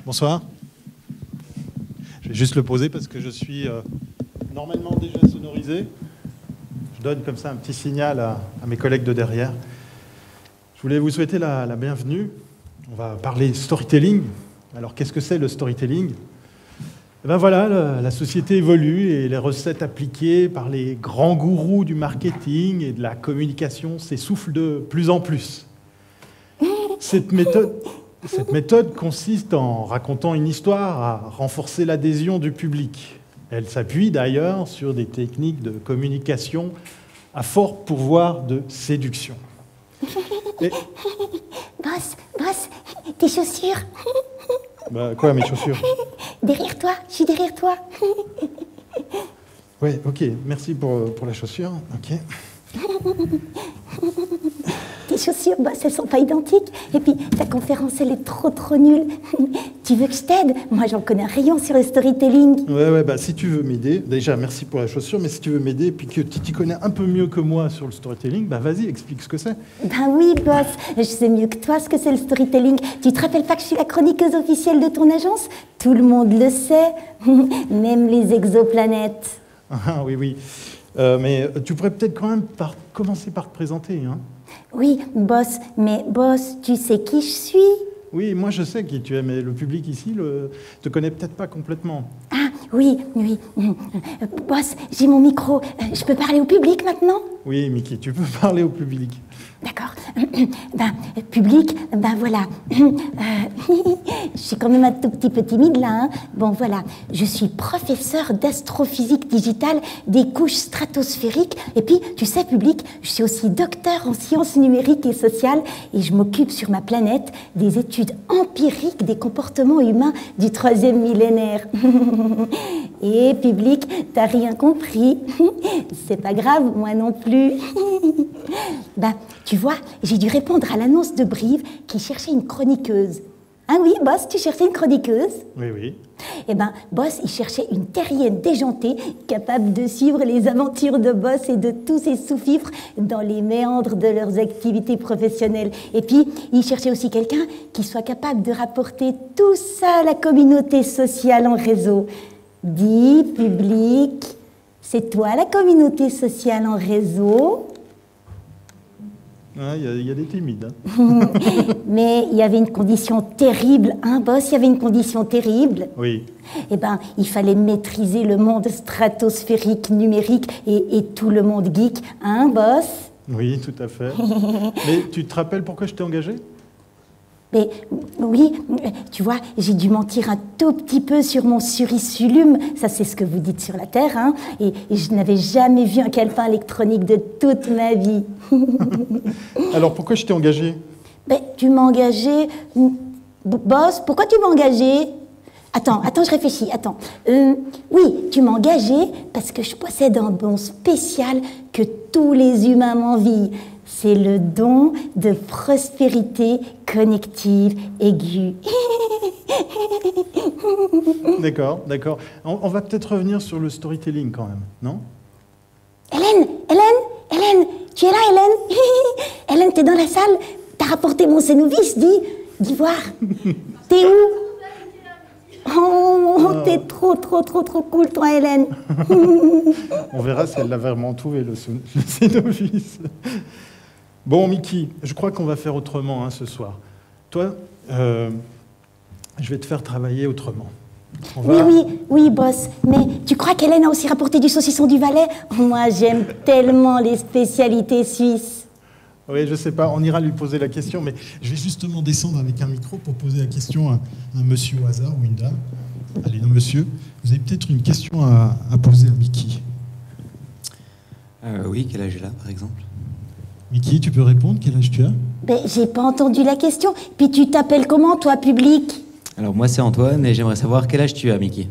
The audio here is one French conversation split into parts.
Bonsoir. Je vais juste le poser parce que je suis normalement déjà sonorisé. Je donne comme ça un petit signal à mes collègues de derrière. Je voulais vous souhaiter la bienvenue. On va parler storytelling. Alors, qu'est-ce que c'est le storytelling? Eh ben voilà, la société évolue et les recettes appliquées par les grands gourous du marketing et de la communication s'essoufflent de plus en plus. Cette méthode consiste en racontant une histoire à renforcer l'adhésion du public. Elle s'appuie d'ailleurs sur des techniques de communication à fort pouvoir de séduction. Et... Boss, tes chaussures. Bah, quoi, mes chaussures? Derrière toi, je suis derrière toi. Ouais, ok, merci pour la chaussure, ok. Tes chaussures, boss, elles sont pas identiques. Et puis, ta conférence, elle est trop nulle. Tu veux que je t'aide? Moi, j'en connais rien sur le storytelling. Ouais, bah si tu veux m'aider, déjà, merci pour la chaussure, mais si tu veux m'aider, et puis que tu t'y connais un peu mieux que moi sur le storytelling, bah vas-y, explique ce que c'est. Ben oui, boss, je sais mieux que toi ce que c'est le storytelling. Tu te rappelles pas que je suis la chroniqueuse officielle de ton agence? Tout le monde le sait, même les exoplanètes. Ah oui. Mais tu pourrais peut-être quand même commencer par te présenter, hein? Oui, boss, mais boss, tu sais qui je suis? Oui, moi je sais qui tu es, mais le public ici te connaît peut-être pas complètement. Ah, oui. Boss, j'ai mon micro. Je peux parler au public maintenant? Oui, Mickey, tu peux parler au public. D'accord. Public, voilà. Je suis quand même un tout petit peu timide là. Hein. Bon, voilà. Je suis professeur d'astrophysique digitale des couches stratosphériques. Et puis, tu sais, public, je suis aussi docteur en sciences numériques et sociales. Et je m'occupe sur ma planète des études empiriques des comportements humains du 3e millénaire. Et public, t'as rien compris. C'est pas grave, moi non plus. Tu vois, j'ai dû répondre à l'annonce de Brive qui cherchait une chroniqueuse. Ah oui, boss, tu cherchais une chroniqueuse? Oui. Eh ben, boss, il cherchait une terrienne déjantée, capable de suivre les aventures de boss et de tous ses sous-fifres dans les méandres de leurs activités professionnelles. Et puis, il cherchait aussi quelqu'un qui soit capable de rapporter tout ça à la communauté sociale en réseau. Dis, public, c'est toi la communauté sociale en réseau? Il y a des timides. Hein. Mais il y avait une condition terrible, hein, boss? Il y avait une condition terrible. Oui. Eh ben, il fallait maîtriser le monde stratosphérique numérique et tout le monde geek, hein, boss? Oui, tout à fait. Mais tu te rappelles pourquoi je t'ai engagé? Mais oui, tu vois, j'ai dû mentir un tout petit peu sur mon surisulume, ça c'est ce que vous dites sur la Terre, hein, et je n'avais jamais vu un calepin électronique de toute ma vie. Alors pourquoi je t'ai engagé? Tu m'as engagé... Boss, pourquoi tu m'as engagé? Attends, je réfléchis, attends. Oui, tu m'as engagé parce que je possède un don spécial que tous les humains m'envient. C'est le don de prospérité connective aiguë. D'accord. On va peut-être revenir sur le storytelling quand même, non? Hélène, tu es là, Hélène? Hélène, t'es dans la salle? T'as rapporté mon Cénovis, dis voir. T'es où? Oh, t'es trop cool, toi, Hélène. On verra si elle l'a vraiment trouvé, le Cénovis. Bon, Mickey, je crois qu'on va faire autrement hein, ce soir. Toi, je vais te faire travailler autrement. Oui, boss. Mais tu crois qu'Hélène a aussi rapporté du saucisson du Valais? Moi, j'aime tellement les spécialités suisses. Oui, je sais pas, on ira lui poser la question, mais je vais justement descendre avec un micro pour poser la question à un monsieur au hasard ou une dame. Allez, non, monsieur, vous avez peut-être une question à poser à Mickey. Oui, quel âge est là, par exemple? Mickey, tu peux répondre? Quel âge tu as? J'ai pas entendu la question. Puis tu t'appelles comment, toi, public? Alors, moi, c'est Antoine, et j'aimerais savoir quel âge tu as, Mickey.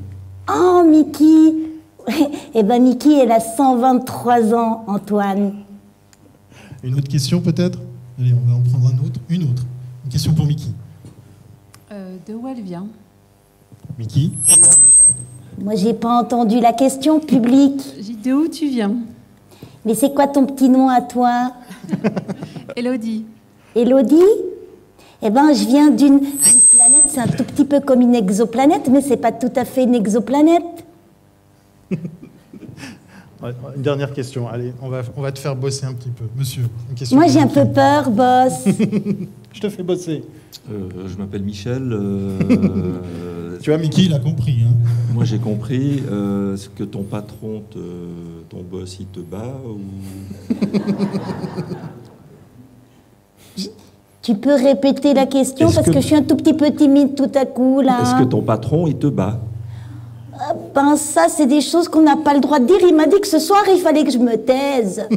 Oh, Mickey! Eh ben, Mickey, elle a 123 ans, Antoine. Une autre question, peut-être? Allez, on va en prendre une autre. Une question pour Mickey. De où elle vient? Mickey? Moi, j'ai pas entendu la question, public. J'ai dit de où tu viens? Mais c'est quoi ton petit nom à toi? Élodie. Élodie? Eh ben, je viens d'une planète c'est un tout petit peu comme une exoplanète, mais c'est pas tout à fait une exoplanète. Une dernière question. Allez, on va te faire bosser un petit peu. Monsieur, une question. Moi, j'ai un peu peur, boss. Je te fais bosser. Je m'appelle Michel. Tu vois, Mickey, il a compris. Hein. Moi, j'ai compris. Est-ce que ton patron, ton boss, il te bat ou... Tu peux répéter la question parce que je suis un tout petit peu timide tout à coup, là. Est-ce que ton patron, il te bat? Ben ça, c'est des choses qu'on n'a pas le droit de dire. Il m'a dit que ce soir, il fallait que je me taise.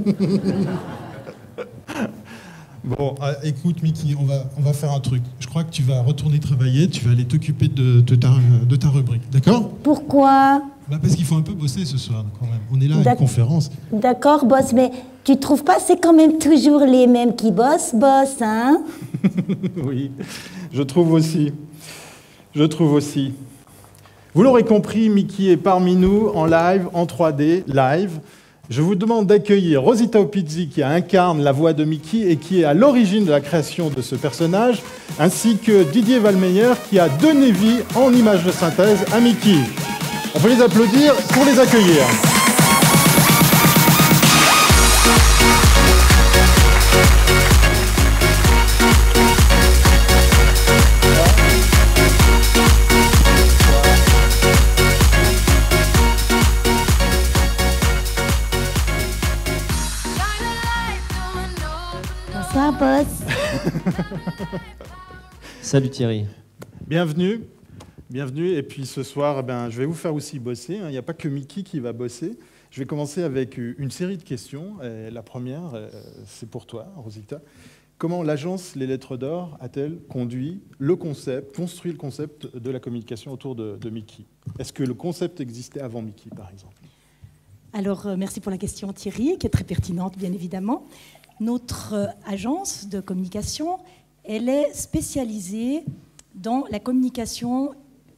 Bon, écoute, Mickey, on va faire un truc. Je crois que tu vas retourner travailler, tu vas aller t'occuper de ta rubrique, d'accord? Pourquoi? Parce qu'il faut un peu bosser ce soir, quand même. On est là à une conférence. D'accord, boss, mais tu trouves pas c'est quand même toujours les mêmes qui bossent, boss, hein? Oui, je trouve aussi. Je trouve aussi. Vous l'aurez compris, Mickey est parmi nous en live, en 3D, live. Je vous demande d'accueillir Rosita Opizzi, qui incarne la voix de Mickey et qui est à l'origine de la création de ce personnage, ainsi que Didier Valmeyer, qui a donné vie en image de synthèse à Mickey. On peut les applaudir pour les accueillir. Bonsoir, boss. Salut Thierry. Bienvenue. Bienvenue. Et puis ce soir, je vais vous faire aussi bosser. Il n'y a pas que Mickey qui va bosser. Je vais commencer avec une série de questions. La première, c'est pour toi, Rosita. Comment l'agence Les Lettres d'Or a-t-elle construit le concept de la communication autour de Mickey? Est-ce que le concept existait avant Mickey, par exemple? Alors, merci pour la question, Thierry, qui est très pertinente, bien évidemment. Notre agence de communication, elle est spécialisée dans la communication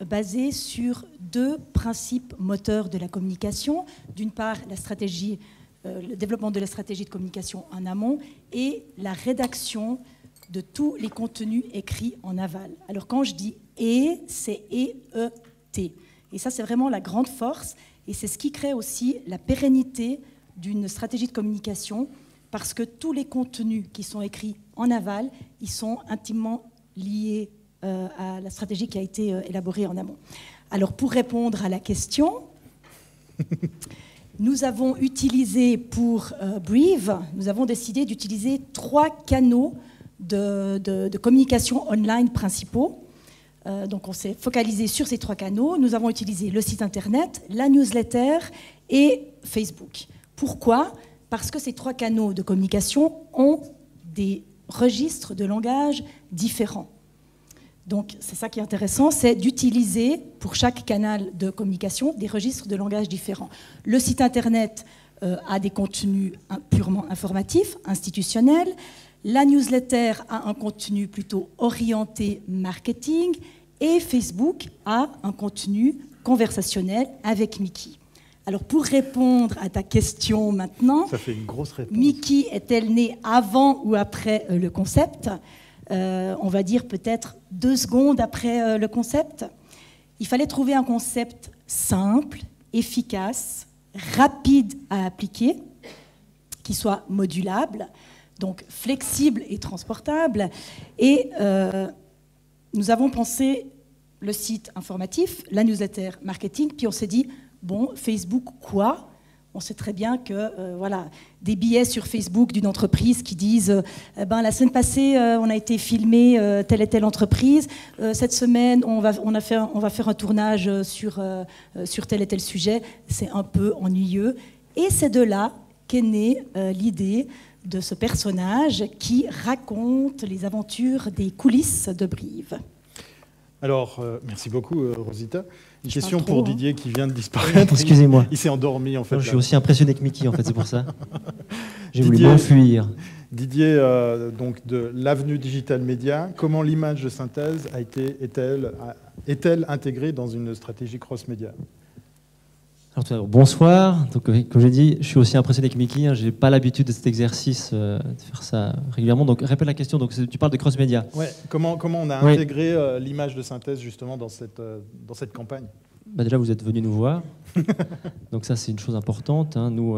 basée sur deux principes moteurs de la communication. D'une part, la stratégie, le développement de la stratégie de communication en amont et la rédaction de tous les contenus écrits en aval. Alors quand je dis « et », c'est « et-e-t ». Et ça, c'est vraiment la grande force et c'est ce qui crée aussi la pérennité d'une stratégie de communication parce que tous les contenus qui sont écrits en aval, ils sont intimement liés à la stratégie qui a été élaborée en amont. Alors, pour répondre à la question, nous avons utilisé pour Brive, nous avons décidé d'utiliser 3 canaux de communication online principaux. Donc, on s'est focalisé sur ces 3 canaux. Nous avons utilisé le site Internet, la newsletter et Facebook. Pourquoi ? Parce que ces 3 canaux de communication ont des registres de langage différents. Donc, c'est ça qui est intéressant, c'est d'utiliser pour chaque canal de communication des registres de langage différents. Le site Internet a des contenus purement informatifs, institutionnels. La newsletter a un contenu plutôt orienté marketing. Et Facebook a un contenu conversationnel avec Mickey. Alors, pour répondre à ta question maintenant, ça fait une grosse réponse. Mickey est-elle née avant ou après le concept ? On va dire peut-être 2 secondes après le concept. Il fallait trouver un concept simple, efficace, rapide à appliquer, qui soit modulable, donc flexible et transportable. Et nous avons pensé le site informatif, la newsletter marketing, puis on s'est dit, bon, Facebook quoi ? On sait très bien que voilà, des billets sur Facebook d'une entreprise qui disent la semaine passée, on a été filmé telle et telle entreprise. Cette semaine, on va faire un tournage sur tel et tel sujet. C'est un peu ennuyeux. Et c'est de là qu'est née l'idée de ce personnage qui raconte les aventures des coulisses de Brive. Alors, merci beaucoup, Rosita. Une question pour Didier qui vient de disparaître. Excusez-moi. Il s'est endormi, en fait. Je suis aussi impressionné que Mickey, en fait, c'est pour ça. J'ai voulu m'enfuir. Didier, donc de l'Avenue Digital Média, comment l'image de synthèse est-elle intégrée dans une stratégie cross-média ? Alors, tout d'abord, bonsoir. Donc, comme j'ai dit, je suis aussi impressionné avec Mickey. Hein, je n'ai pas l'habitude de cet exercice, de faire ça régulièrement. Donc, répète la question. Donc, tu parles de cross-média. Ouais. Comment on a Oui. intégré l'image de synthèse justement dans cette campagne? Bah, déjà, vous êtes venu nous voir. Donc ça, c'est une chose importante. Hein. Nous,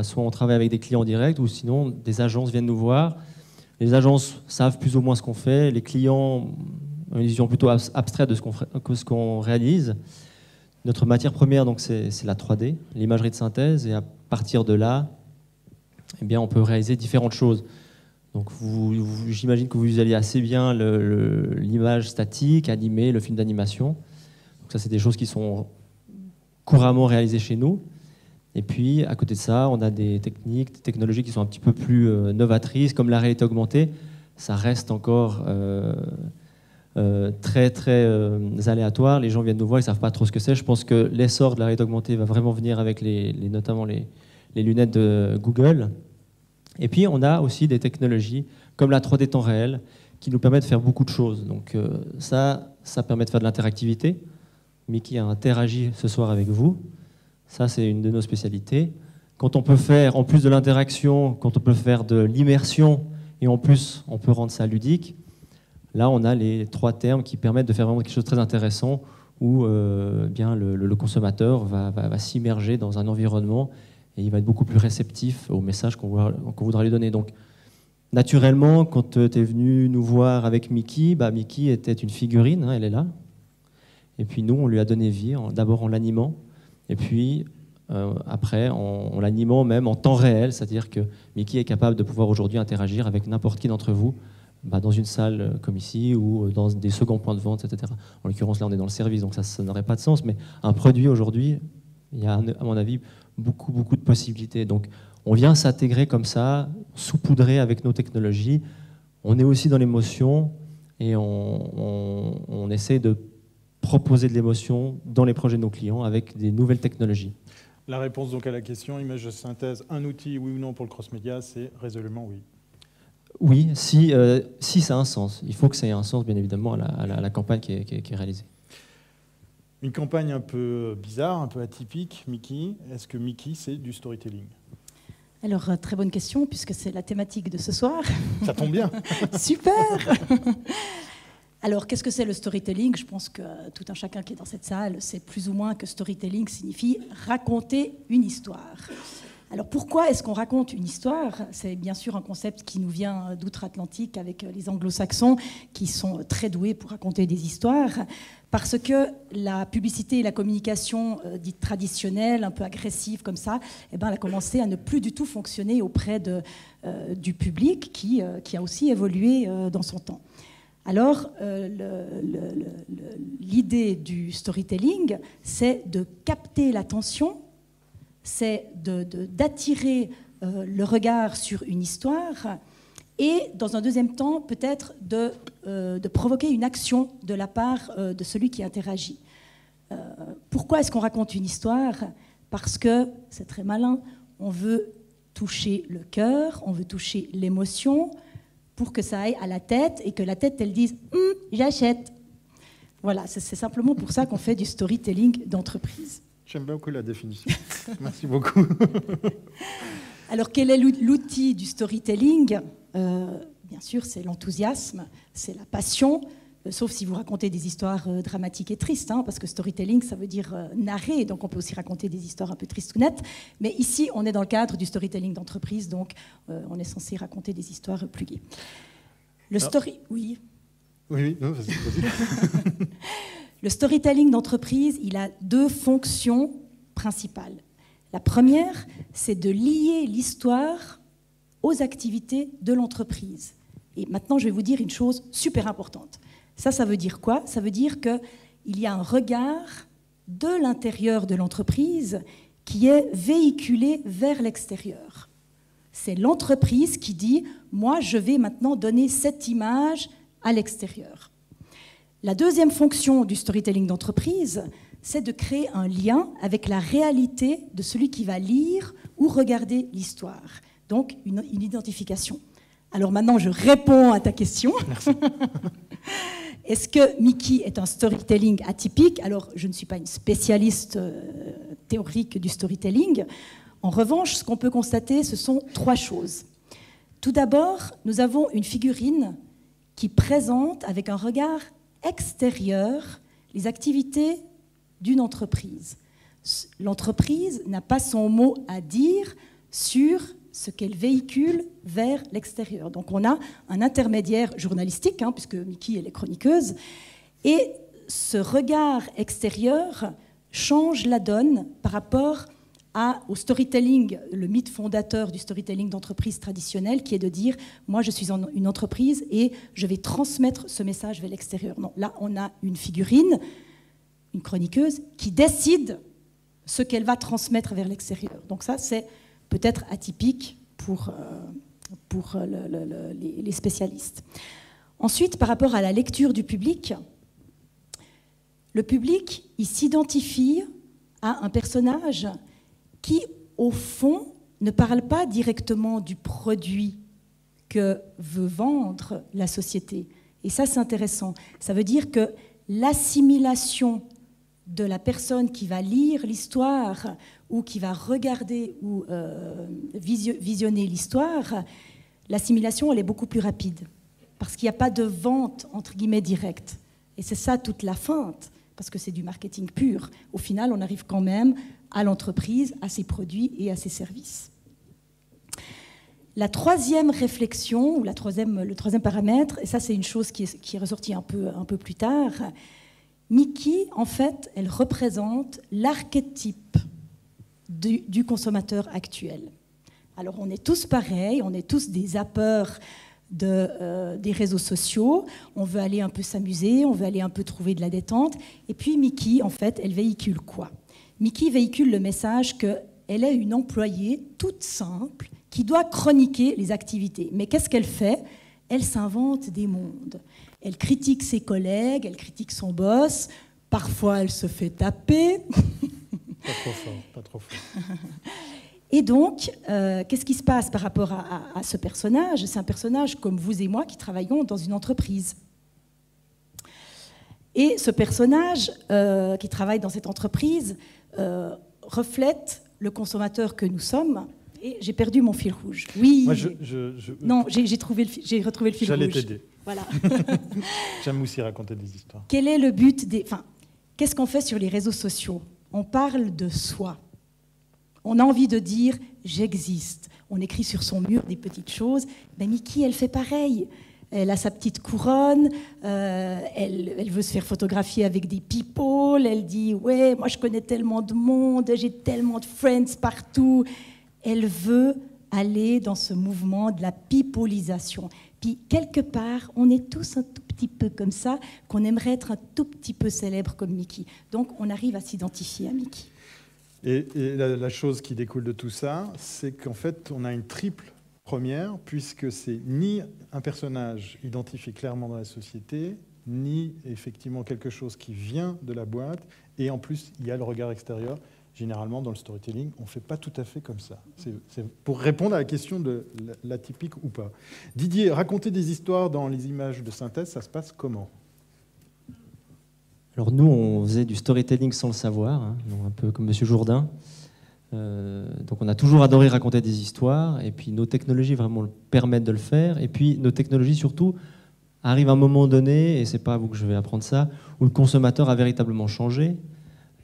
soit on travaille avec des clients en direct, ou sinon, des agences viennent nous voir. Les agences savent plus ou moins ce qu'on fait. Les clients ont une vision plutôt abstraite de ce qu'on réalise. Notre matière première, donc, c'est la 3D, l'imagerie de synthèse. Et à partir de là, eh bien, on peut réaliser différentes choses. Donc, j'imagine que vous visualisez assez bien l'image statique, animée, le film d'animation. Donc ça, c'est des choses qui sont couramment réalisées chez nous. Et puis, à côté de ça, on a des techniques, des technologies qui sont un petit peu plus novatrices, comme la réalité augmentée. Ça reste encore très, très aléatoire. Les gens viennent nous voir, ils ne savent pas trop ce que c'est. Je pense que l'essor de la réalité augmentée va vraiment venir avec notamment les lunettes de Google. Et puis, on a aussi des technologies comme la 3D temps réel qui nous permettent de faire beaucoup de choses. Donc ça permet de faire de l'interactivité. Mickey a interagi ce soir avec vous. Ça, c'est une de nos spécialités. Quand on peut faire, en plus de l'interaction, quand on peut faire de l'immersion, et en plus, on peut rendre ça ludique, là, on a les 3 termes qui permettent de faire vraiment quelque chose de très intéressant où bien le consommateur va s'immerger dans un environnement et il va être beaucoup plus réceptif au message qu'on voudra lui donner. Donc, naturellement, quand tu es venu nous voir avec Mickey, Mickey était une figurine, hein, elle est là. Et puis nous, on lui a donné vie, d'abord en l'animant, et puis après en l'animant même en temps réel, c'est-à-dire que Mickey est capable de pouvoir aujourd'hui interagir avec n'importe qui d'entre vous, dans une salle comme ici ou dans des seconds points de vente, etc. En l'occurrence, là, on est dans le service, donc ça n'aurait pas de sens, mais un produit aujourd'hui, il y a, à mon avis, beaucoup de possibilités. Donc, on vient s'intégrer comme ça, saupoudrer avec nos technologies. On est aussi dans l'émotion et on essaie de proposer de l'émotion dans les projets de nos clients avec des nouvelles technologies. La réponse donc à la question, image de synthèse, un outil, oui ou non pour le cross-média, c'est résolument oui. Oui, si ça a un sens. Il faut que ça ait un sens, bien évidemment, à la campagne qui est réalisée. Une campagne un peu bizarre, un peu atypique, Mickey. Est-ce que Mickey, c'est du storytelling? Alors, très bonne question, puisque c'est la thématique de ce soir. Ça tombe bien. Super. Alors, qu'est-ce que c'est le storytelling? Je pense que tout un chacun qui est dans cette salle sait plus ou moins que storytelling signifie raconter une histoire. Alors, pourquoi est-ce qu'on raconte une histoire? C'est bien sûr un concept qui nous vient d'outre-Atlantique avec les anglo-saxons qui sont très doués pour raconter des histoires, parce que la publicité et la communication dite traditionnelle, un peu agressive comme ça, elle a commencé à ne plus du tout fonctionner auprès du public qui a aussi évolué dans son temps. Alors, l'idée du storytelling, c'est de capter l'attention, c'est d'attirer le regard sur une histoire et, dans un deuxième temps, peut-être de provoquer une action de la part de celui qui interagit. Pourquoi est-ce qu'on raconte une histoire? Parce que, c'est très malin, on veut toucher le cœur, on veut toucher l'émotion, pour que ça aille à la tête et que la tête, elle dise « j'achète ». Voilà, c'est simplement pour ça qu'on fait du storytelling d'entreprise. J'aime beaucoup la définition. Merci beaucoup. Alors, quel est l'outil du storytelling? Bien sûr, c'est l'enthousiasme, c'est la passion, sauf si vous racontez des histoires dramatiques et tristes, hein, parce que storytelling, ça veut dire narrer, donc on peut aussi raconter des histoires un peu tristounettes. Mais ici, on est dans le cadre du storytelling d'entreprise, donc on est censé raconter des histoires plus gaies. Oui. Oui, non, vas-y. Le storytelling d'entreprise, il a 2 fonctions principales. La première, c'est de lier l'histoire aux activités de l'entreprise. Et maintenant, je vais vous dire une chose super importante. Ça veut dire quoi? Ça veut dire qu'il y a un regard de l'intérieur de l'entreprise qui est véhiculé vers l'extérieur. C'est l'entreprise qui dit « moi, je vais maintenant donner cette image à l'extérieur ». La deuxième fonction du storytelling d'entreprise, c'est de créer un lien avec la réalité de celui qui va lire ou regarder l'histoire. Donc, une identification. Alors maintenant, je réponds à ta question. Merci. Est-ce que Mickey est un storytelling atypique? Alors, je ne suis pas une spécialiste théorique du storytelling. En revanche, ce qu'on peut constater, ce sont 3 choses. Tout d'abord, nous avons une figurine qui présente avec un regard extérieur les activités d'une entreprise. L'entreprise n'a pas son mot à dire sur ce qu'elle véhicule vers l'extérieur. Donc on a un intermédiaire journalistique, puisque Mickey, elle est chroniqueuse, et ce regard extérieur change la donne par rapport au storytelling, le mythe fondateur du storytelling d'entreprise traditionnel, qui est de dire « moi je suis une entreprise et je vais transmettre ce message vers l'extérieur ». Non, là on a une figurine, une chroniqueuse, qui décide ce qu'elle va transmettre vers l'extérieur. Donc ça, c'est peut-être atypique pour les spécialistes. Ensuite, par rapport à la lecture du public, le public, il s'identifie à un personnage qui, au fond, ne parle pas directement du produit que veut vendre la société. Et ça, c'est intéressant. Ça veut dire que l'assimilation de la personne qui va lire l'histoire ou qui va regarder ou visionner l'histoire, l'assimilation, elle est beaucoup plus rapide. Parce qu'il n'y a pas de vente, entre guillemets, directe. Et c'est ça toute la feinte, parce que c'est du marketing pur. Au final, on arrive quand même à l'entreprise, à ses produits et à ses services. La troisième réflexion, ou le troisième paramètre, et ça c'est une chose qui est ressortie un peu plus tard, Mickey, en fait, elle représente l'archétype du consommateur actuel. Alors on est tous pareils, on est tous des zappeurs des réseaux sociaux, on veut aller un peu s'amuser, on veut aller un peu trouver de la détente, et puis Mickey, en fait, elle véhicule quoi? Mickey véhicule le message qu'elle est une employée toute simple qui doit chroniquer les activités. Mais qu'est-ce qu'elle fait? Elle s'invente des mondes. Elle critique ses collègues, elle critique son boss, parfois elle se fait taper. Pas trop fort, pas trop fort. Et donc, qu'est-ce qui se passe par rapport à ce personnage? C'est un personnage comme vous et moi qui travaillons dans une entreprise. Et ce personnage qui travaille dans cette entreprise reflète le consommateur que nous sommes. Et j'ai perdu mon fil rouge. Oui. Moi, non, j'ai retrouvé le fil rouge. J'allais t'aider. Voilà. J'aime aussi raconter des histoires. Quel est le but qu'est-ce qu'on fait sur les réseaux sociaux? On parle de soi. On a envie de dire « j'existe ». On écrit sur son mur des petites choses. Ben, Mickey, elle fait pareil. Elle a sa petite couronne, elle veut se faire photographier avec des people, elle dit « ouais, moi je connais tellement de monde, j'ai tellement de friends partout ». Elle veut aller dans ce mouvement de la pipolisation. Puis, quelque part, on est tous un tout petit peu comme ça, qu'on aimerait être un tout petit peu célèbre comme Mickey. Donc, on arrive à s'identifier à Mickey. Et la chose qui découle de tout ça, c'est qu'en fait, on a une triple première, puisque c'est ni un personnage identifié clairement dans la société, ni effectivement quelque chose qui vient de la boîte, et en plus, il y a le regard extérieur. Généralement, dans le storytelling, on ne fait pas tout à fait comme ça. C'est pour répondre à la question de l'atypique ou pas. Didier, raconter des histoires dans les images de synthèse, ça se passe comment? Alors nous, on faisait du storytelling sans le savoir, un peu comme M. Jourdain. Donc on a toujours adoré raconter des histoires, et puis nos technologies vraiment permettent de le faire, et puis nos technologies surtout arrivent à un moment donné, et c'est pas à vous que je vais apprendre ça, où le consommateur a véritablement changé.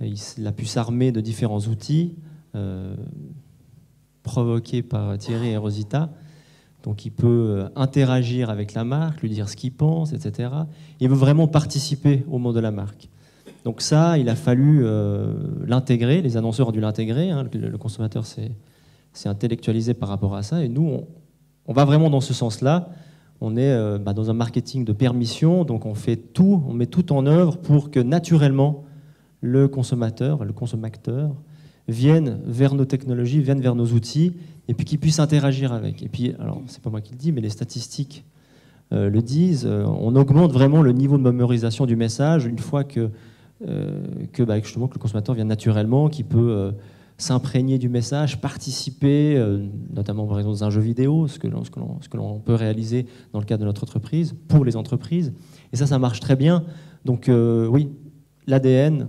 Il a pu s'armer de différents outils provoqués par Thierry et Rosita. Donc il peut interagir avec la marque, lui dire ce qu'il pense, etc. Il veut vraiment participer au monde de la marque. Donc ça, il a fallu l'intégrer, les annonceurs ont dû l'intégrer, le consommateur s'est intellectualisé par rapport à ça, et nous, on va vraiment dans ce sens-là. On est dans un marketing de permission, donc on met tout en œuvre pour que naturellement, le consommateur vienne vers nos technologies, vienne vers nos outils, et puis qu'il puisse interagir avec. Et puis, alors, c'est pas moi qui le dis, mais les statistiques le disent, on augmente vraiment le niveau de mémorisation du message une fois que justement, que le consommateur vient naturellement, qu'il peut s'imprégner du message, participer, notamment par exemple dans un jeu vidéo, ce que l'on peut réaliser dans le cadre de notre entreprise, pour les entreprises. Et ça marche très bien. Donc oui, l'ADN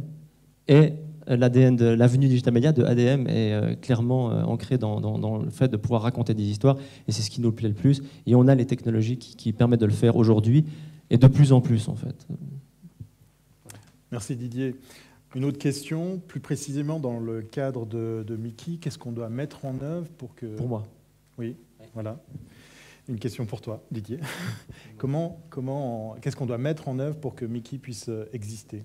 est l'ADN de l'avenue Digital Media, de ADM, est clairement ancré dans le fait de pouvoir raconter des histoires, et c'est ce qui nous plaît le plus. Et on a les technologies qui permettent de le faire aujourd'hui, et de plus en plus, en fait. Merci Didier. Une autre question, plus précisément dans le cadre de Mickey, qu'est-ce qu'on doit mettre en œuvre pour que... Pour moi. Oui, voilà. Une question pour toi, Didier. Qu'est-ce qu'on doit mettre en œuvre pour que Mickey puisse exister,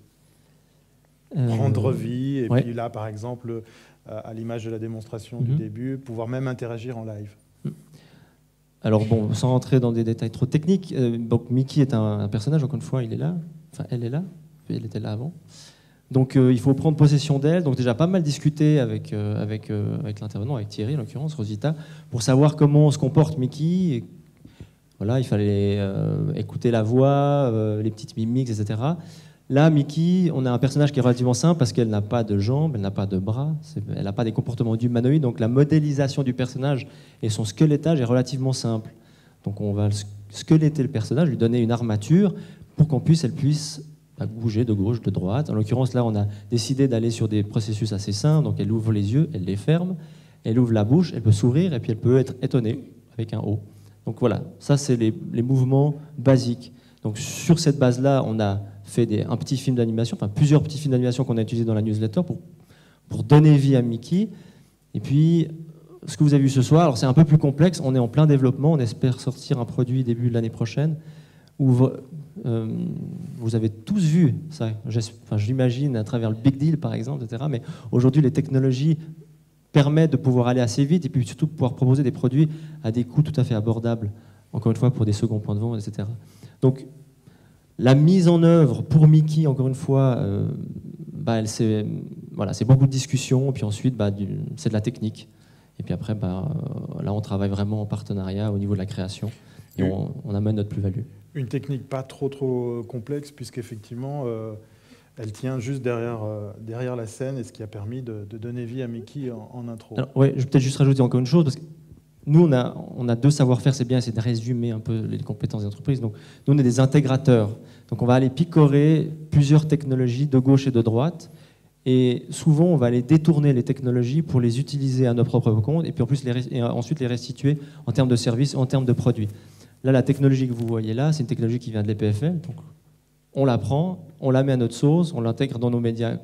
prendre vie, et puis là, par exemple, à l'image de la démonstration du début, pouvoir même interagir en live. Alors bon, sans rentrer dans des détails trop techniques, donc Mickey est un personnage, encore une fois, il est là, enfin elle est là, puis elle était là avant. Donc il faut prendre possession d'elle, donc déjà pas mal discuter avec l'intervenant, avec Thierry en l'occurrence, Rosita, pour savoir comment se comporte Mickey. Et voilà, il fallait écouter la voix, les petites mimiques, etc. Là, Mickey, on a un personnage qui est relativement simple parce qu'elle n'a pas de jambes, elle n'a pas de bras, elle n'a pas des comportements d'humanoïde, donc la modélisation du personnage et son squelettage est relativement simple. Donc on va squeletter le personnage, lui donner une armature pour qu'elle puisse bouger de gauche, de droite. En l'occurrence, là, on a décidé d'aller sur des processus assez simples, donc elle ouvre les yeux, elle les ferme, elle ouvre la bouche, elle peut sourire et puis elle peut être étonnée avec un O. Donc voilà, ça c'est les mouvements basiques. Donc sur cette base-là, on a fait un petit film d'animation, enfin plusieurs petits films d'animation qu'on a utilisés dans la newsletter pour donner vie à Mickey. Et puis, ce que vous avez vu ce soir, alors c'est un peu plus complexe, on est en plein développement, on espère sortir un produit début de l'année prochaine, où vous avez tous vu ça, je l'imagine à travers le Big Deal par exemple, etc. Mais aujourd'hui, les technologies permettent de pouvoir aller assez vite et puis surtout de pouvoir proposer des produits à des coûts tout à fait abordables, encore une fois pour des seconds points de vente, etc. Donc, la mise en œuvre pour Mickey, encore une fois, c'est beaucoup de discussions, et puis ensuite, c'est de la technique. Et puis après, là, on travaille vraiment en partenariat au niveau de la création, et on amène notre plus-value. Une technique pas trop complexe, puisqu'effectivement, elle tient juste derrière la scène, et ce qui a permis de donner vie à Mickey en intro. Oui, je vais peut-être juste rajouter encore une chose, parce que nous, on a deux savoir-faire, c'est bien, c'est de résumer un peu les compétences des entreprises. Donc, nous, on est des intégrateurs. Donc, on va aller picorer plusieurs technologies de gauche et de droite. Et souvent, on va aller détourner les technologies pour les utiliser à notre propre compte et puis ensuite les restituer en termes de services, en termes de produits. Là, la technologie que vous voyez là, c'est une technologie qui vient de l'EPFL. Donc, on la prend, on la met à notre sauce, on l'intègre dans nos médias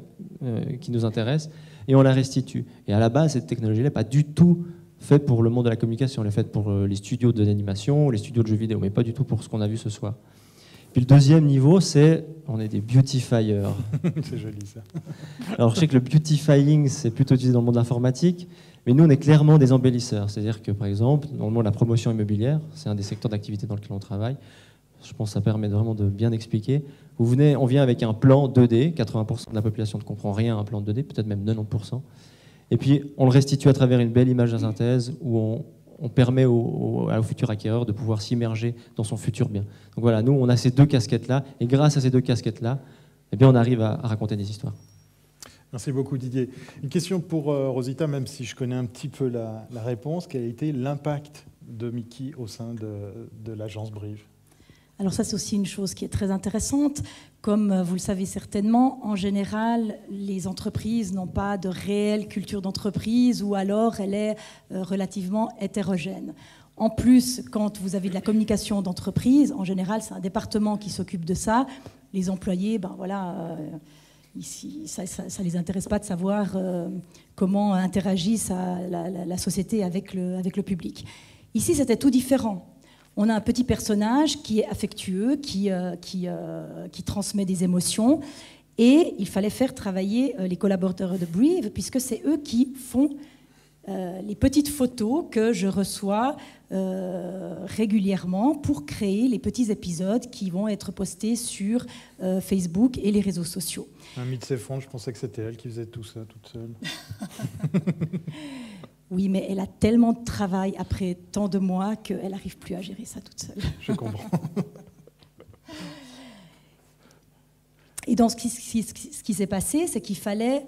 qui nous intéressent et on la restitue. Et à la base, cette technologie-là n'est pas du tout faite pour le monde de la communication, elle est faite pour les studios d'animation, les studios de jeux vidéo, mais pas du tout pour ce qu'on a vu ce soir. Puis le deuxième niveau, on est des beautifiers. C'est joli ça. Alors je sais que le beautifying, c'est plutôt utilisé dans le monde informatique, mais nous, on est clairement des embellisseurs. C'est-à-dire que, par exemple, dans le monde de la promotion immobilière, c'est un des secteurs d'activité dans lequel on travaille, je pense que ça permet vraiment de bien expliquer. On vient avec un plan 2D, 80% de la population ne comprend rien à un plan 2D, peut-être même 90%. Et puis, on le restitue à travers une belle image de synthèse où on permet au futur acquéreur de pouvoir s'immerger dans son futur bien. Donc voilà, nous, on a ces deux casquettes-là, et grâce à ces deux casquettes-là, eh bien, on arrive à raconter des histoires. Merci beaucoup, Didier. Une question pour Rosita, même si je connais un petit peu la réponse. Quel a été l'impact de Mickey au sein de l'agence Brive ? Alors ça, c'est aussi une chose qui est très intéressante. Comme vous le savez certainement, en général, les entreprises n'ont pas de réelle culture d'entreprise ou alors elle est relativement hétérogène. En plus, quand vous avez de la communication d'entreprise, en général, c'est un département qui s'occupe de ça. Les employés, ici, ça ne les intéresse pas de savoir comment interagissent la société avec le public. Ici, c'était tout différent. On a un petit personnage qui est affectueux, qui transmet des émotions, et il fallait faire travailler les collaborateurs de Brive, puisque c'est eux qui font les petites photos que je reçois régulièrement pour créer les petits épisodes qui vont être postés sur Facebook et les réseaux sociaux. Un mythe s'effondre, je pensais que c'était elle qui faisait tout ça toute seule. Oui, mais elle a tellement de travail après tant de mois qu'elle n'arrive plus à gérer ça toute seule. Je comprends. Et donc, ce qui s'est passé, c'est qu'il fallait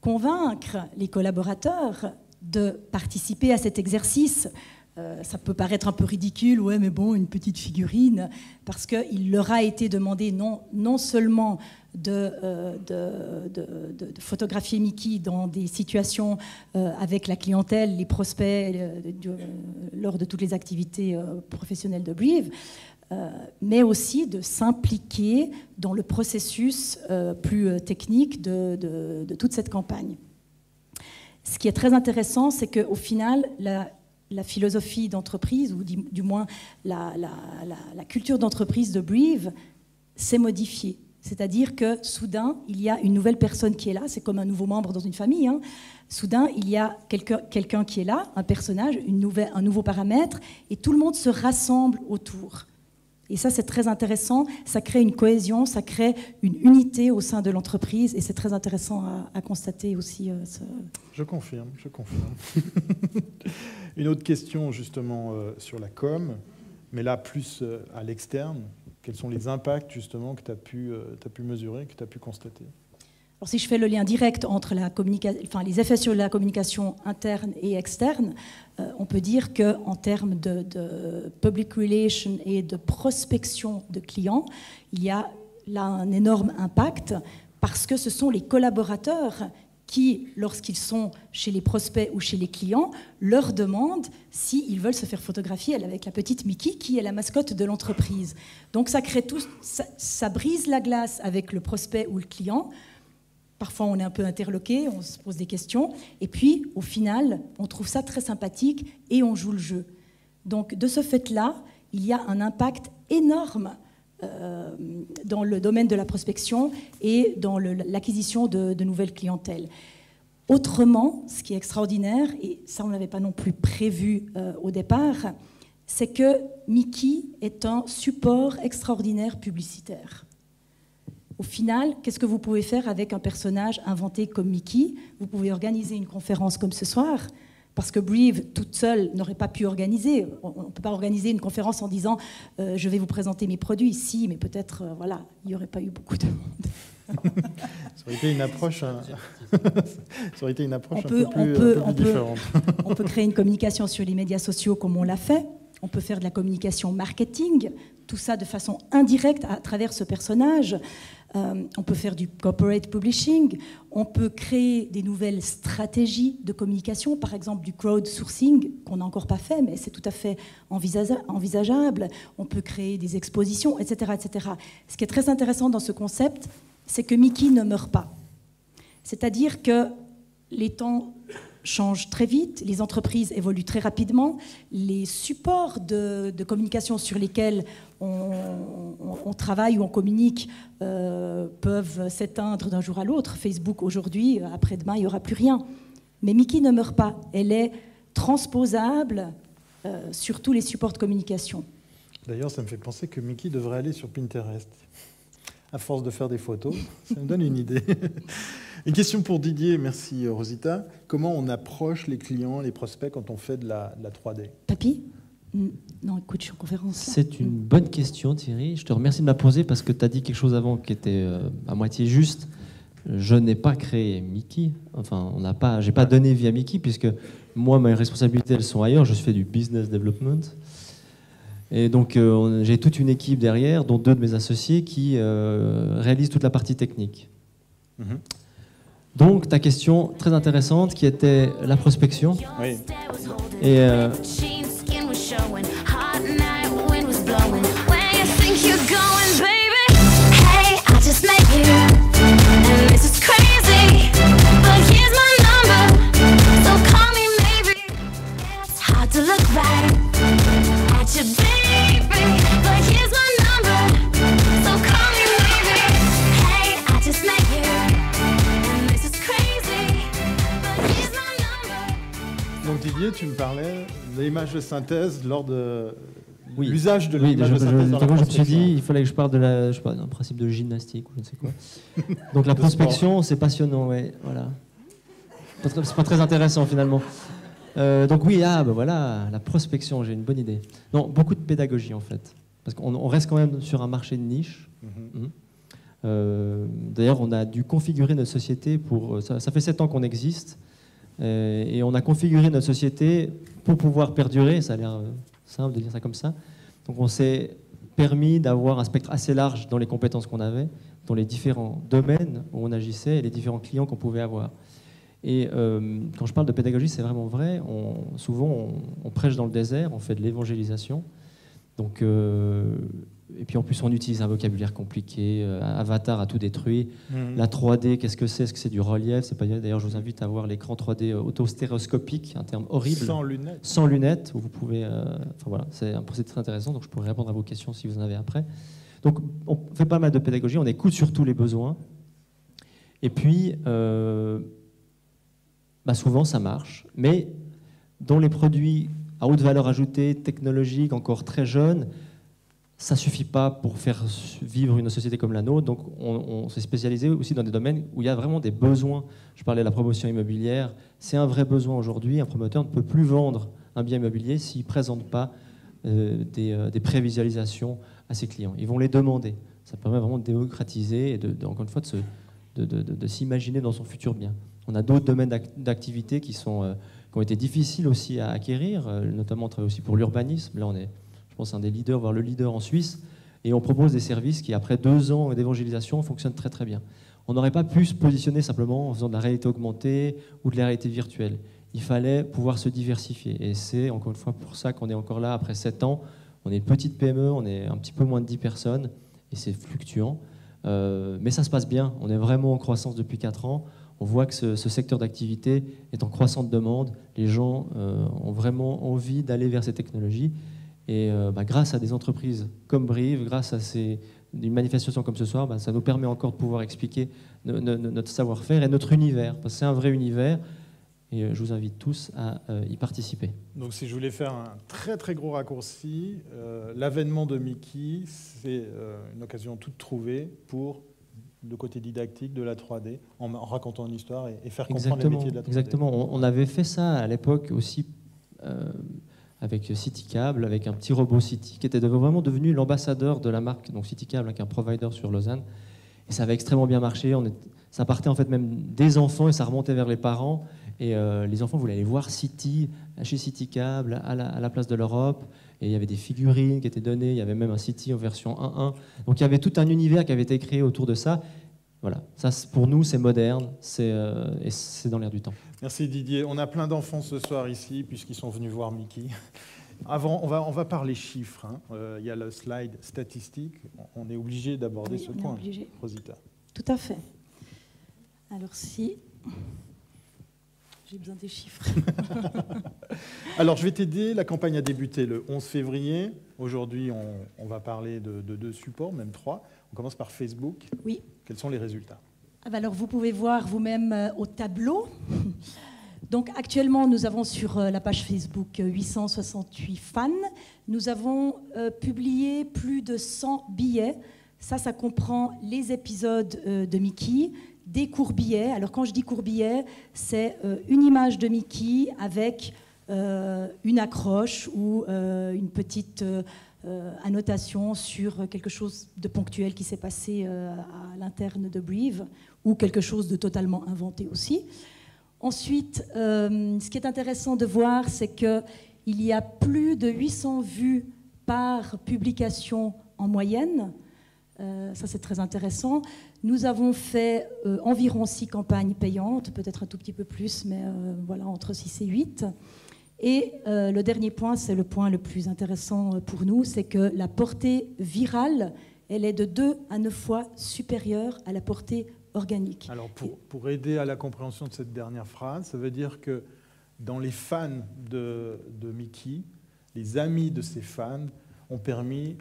convaincre les collaborateurs de participer à cet exercice Ça peut paraître un peu ridicule, ouais, mais bon, une petite figurine, parce qu'il leur a été demandé non seulement de photographier Mickey dans des situations avec la clientèle, les prospects, lors de toutes les activités professionnelles de Breeve, mais aussi de s'impliquer dans le processus plus technique de toute cette campagne. Ce qui est très intéressant, c'est qu'au final, la philosophie d'entreprise, ou du moins la culture d'entreprise de Breeve, s'est modifiée. C'est-à-dire que soudain, il y a une nouvelle personne qui est là, c'est comme un nouveau membre dans une famille, hein. Soudain, il y a quelqu'un qui est là, un personnage, un nouveau paramètre, et tout le monde se rassemble autour. Et ça, c'est très intéressant, ça crée une cohésion, ça crée une unité au sein de l'entreprise, et c'est très intéressant à constater aussi. Je confirme. Une autre question justement sur la com, mais là plus à l'externe. Quels sont les impacts justement que tu as pu mesurer, que tu as pu constater? Alors, si je fais le lien direct entre les effets sur la communication interne et externe, on peut dire qu'en termes de public relations et de prospection de clients, il y a là un énorme impact parce que ce sont les collaborateurs qui, lorsqu'ils sont chez les prospects ou chez les clients, leur demandent s'ils veulent se faire photographier avec la petite Mickey qui est la mascotte de l'entreprise. Donc ça crée tout, ça brise la glace avec le prospect ou le client. Parfois on est un peu interloqué, on se pose des questions, et puis au final on trouve ça très sympathique et on joue le jeu. Donc de ce fait-là, il y a un impact énorme dans le domaine de la prospection et dans l'acquisition de nouvelles clientèles. Autrement, ce qui est extraordinaire, et ça on ne l'avait pas non plus prévu au départ, c'est que Mickey est un support extraordinaire publicitaire. Au final, qu'est-ce que vous pouvez faire avec un personnage inventé comme Mickey? Vous pouvez organiser une conférence comme ce soir, parce que Breeve, toute seule, n'aurait pas pu organiser. On ne peut pas organiser une conférence en disant je vais vous présenter mes produits. Si, mais peut-être, voilà, il n'y aurait pas eu beaucoup de monde. Ça aurait été une approche, un peu plus différente. On peut créer une communication sur les médias sociaux comme on l'a fait. On peut faire de la communication marketing, tout ça de façon indirecte à travers ce personnage. On peut faire du corporate publishing, on peut créer des nouvelles stratégies de communication, par exemple du crowdsourcing, qu'on n'a encore pas fait, mais c'est tout à fait envisageable. On peut créer des expositions, etc., etc. Ce qui est très intéressant dans ce concept, c'est que Mickey ne meurt pas. C'est-à-dire que les temps changent très vite, les entreprises évoluent très rapidement, les supports de communication sur lesquels on travaille ou on communique peuvent s'éteindre d'un jour à l'autre. Facebook aujourd'hui, après-demain, il n'y aura plus rien. Mais Mickey ne meurt pas, elle est transposable sur tous les supports de communication. D'ailleurs, ça me fait penser que Mickey devrait aller sur Pinterest. À force de faire des photos, ça me donne une idée. Une question pour Didier, merci Rosita. Comment on approche les clients, les prospects quand on fait de la 3D? Papy? Non, écoute, je suis en conférence. C'est une bonne question, Thierry. Je te remercie de me la poser parce que tu as dit quelque chose avant qui était à moitié juste. Je n'ai pas créé Mickey. Enfin, j'ai pas donné vie à Mickey puisque moi, mes responsabilités, elles sont ailleurs. Je fais du business development. Et donc, j'ai toute une équipe derrière, dont 2 de mes associés qui réalisent toute la partie technique. Donc, ta question très intéressante qui était la prospection. Oui. Et Donc Didier, tu me parlais de l'image de synthèse lors de oui. l'usage de l'image de synthèse dans la je me suis prospection. dit, il fallait que je parle d'un principe de gymnastique ou je ne sais quoi. Donc la prospection, c'est passionnant, ouais, voilà. C'est pas très intéressant finalement. Donc oui, voilà, la prospection, j'ai une bonne idée. Non, beaucoup de pédagogie en fait, parce qu'on reste quand même sur un marché de niche. D'ailleurs, on a dû configurer notre société pour... Ça fait 7 ans qu'on existe, et on a configuré notre société pour pouvoir perdurer, ça a l'air simple de dire ça comme ça, donc on s'est permis d'avoir un spectre assez large dans les compétences qu'on avait, dans les différents domaines où on agissait et les différents clients qu'on pouvait avoir. Et quand je parle de pédagogie, c'est vraiment vrai. Souvent, on prêche dans le désert, on fait de l'évangélisation. Donc, et puis en plus, on utilise un vocabulaire compliqué. Avatar a tout détruit. La 3D, qu'est-ce que c'est? Est-ce que c'est du relief? C'est pas. D'ailleurs, je vous invite à voir l'écran 3D autostéréoscopique, un terme horrible. Sans lunettes. Sans lunettes, où vous pouvez. Enfin voilà, c'est un procédé très intéressant. Donc, je pourrais répondre à vos questions si vous en avez après. Donc, on fait pas mal de pédagogie. On écoute surtout les besoins. Et puis. Souvent ça marche, mais dans les produits à haute valeur ajoutée, technologiques, encore très jeunes, ça ne suffit pas pour faire vivre une société comme la nôtre. Donc on s'est spécialisé aussi dans des domaines où il y a vraiment des besoins. Je parlais de la promotion immobilière, c'est un vrai besoin aujourd'hui. Un promoteur ne peut plus vendre un bien immobilier s'il ne présente pas des prévisualisations à ses clients. Ils vont les demander. Ça permet vraiment de démocratiser et encore une fois de s'imaginer dans son futur bien. On a d'autres domaines d'activité qui ont été difficiles aussi à acquérir, notamment on travaille aussi pour l'urbanisme. Là, on est, je pense, un des leaders, voire le leader en Suisse. Et on propose des services qui, après 2 ans d'évangélisation, fonctionnent très très bien. On n'aurait pas pu se positionner simplement en faisant de la réalité augmentée ou de la réalité virtuelle. Il fallait pouvoir se diversifier. Et c'est encore une fois pour ça qu'on est encore là après 7 ans. On est une petite PME, on est un petit peu moins de 10 personnes, et c'est fluctuant. Mais ça se passe bien. On est vraiment en croissance depuis 4 ans. On voit que ce secteur d'activité est en croissante demande. Les gens ont vraiment envie d'aller vers ces technologies. Et grâce à des entreprises comme Brive, grâce à une manifestation comme ce soir, ça nous permet encore de pouvoir expliquer notre savoir-faire et notre univers. Parce que c'est un vrai univers. Et je vous invite tous à y participer. Donc si je voulais faire un très très gros raccourci, l'avènement de Mickey, c'est une occasion toute trouvée pour le côté didactique de la 3D, en racontant une histoire et faire comprendre les métiers de la 3D. Exactement. On avait fait ça à l'époque aussi avec CityCable, avec un petit robot City, qui était vraiment devenu l'ambassadeur de la marque, donc CityCable, avec un provider sur Lausanne. Et ça avait extrêmement bien marché. Ça partait en fait même des enfants et ça remontait vers les parents. Et les enfants voulaient aller voir City, chez CityCable, à la place de l'Europe. Et il y avait des figurines qui étaient données. Il y avait même un City en version 1.1. Donc il y avait tout un univers qui avait été créé autour de ça. Voilà, ça pour nous c'est moderne, et c'est dans l'air du temps. Merci Didier. On a plein d'enfants ce soir ici puisqu'ils sont venus voir Mickey. Avant, on va parler chiffres. Il y a le slide statistique. On est obligé d'aborder ce point. Obligé. Rosita. Tout à fait. Alors si... J'ai besoin des chiffres. Alors, je vais t'aider. La campagne a débuté le 11 février. Aujourd'hui, on va parler de 2 supports, même 3. On commence par Facebook. Oui. Quels sont les résultats? Alors, vous pouvez voir vous-même au tableau. Donc, actuellement, nous avons sur la page Facebook 868 fans. Nous avons publié plus de 100 billets. Ça comprend les épisodes de Mickey, des courts-billets. Alors quand je dis court-billet, c'est une image de Mickey avec une accroche ou une petite annotation sur quelque chose de ponctuel qui s'est passé à l'interne de Brive ou quelque chose de totalement inventé aussi. Ensuite, ce qui est intéressant de voir, c'est qu'il y a plus de 800 vues par publication en moyenne. Ça, c'est très intéressant. Nous avons fait environ 6 campagnes payantes, peut-être un tout petit peu plus, mais voilà, entre 6 et 8. Et le dernier point, c'est le point le plus intéressant pour nous, c'est que la portée virale, elle est de 2 à 9 fois supérieure à la portée organique. Alors, pour aider à la compréhension de cette dernière phrase, ça veut dire que dans les fans de Mickey, les amis de ces fans ont permis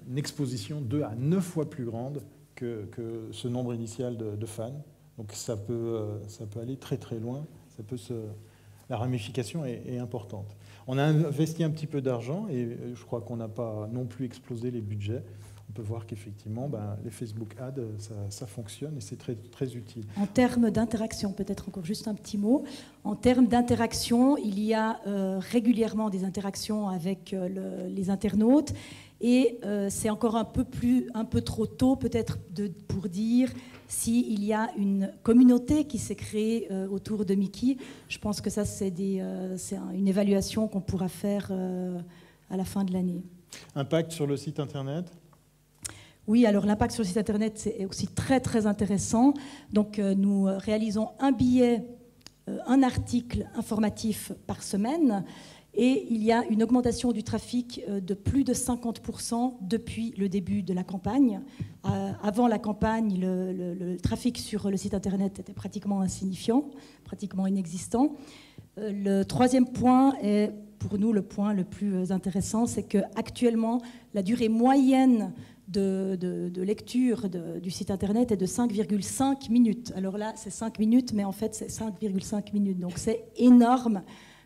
une exposition 2 à 9 fois plus grande que ce nombre initial de fans. Donc ça peut aller très très loin. La ramification est importante. On a investi un petit peu d'argent et je crois qu'on n'a pas non plus explosé les budgets. On peut voir qu'effectivement, les Facebook Ads, ça fonctionne et c'est très, très utile. En termes d'interaction, peut-être encore juste un petit mot. En termes d'interaction, il y a régulièrement des interactions avec les internautes et c'est encore un peu trop tôt peut-être pour dire s'il y a une communauté qui s'est créée autour de Mickey. Je pense que ça, c'est une évaluation qu'on pourra faire à la fin de l'année. Impact sur le site internet? Oui, alors l'impact sur le site internet, c'est aussi très très intéressant. Donc nous réalisons un billet, un article informatif par semaine, et il y a une augmentation du trafic de plus de 50% depuis le début de la campagne. Avant la campagne, le trafic sur le site internet était pratiquement insignifiant, pratiquement inexistant. Le troisième point est pour nous le point le plus intéressant, c'est qu'actuellement, la durée moyenne de lecture du site internet est de 5,5 minutes. Alors là, c'est 5 minutes, mais en fait, c'est 5,5 minutes. Donc c'est énorme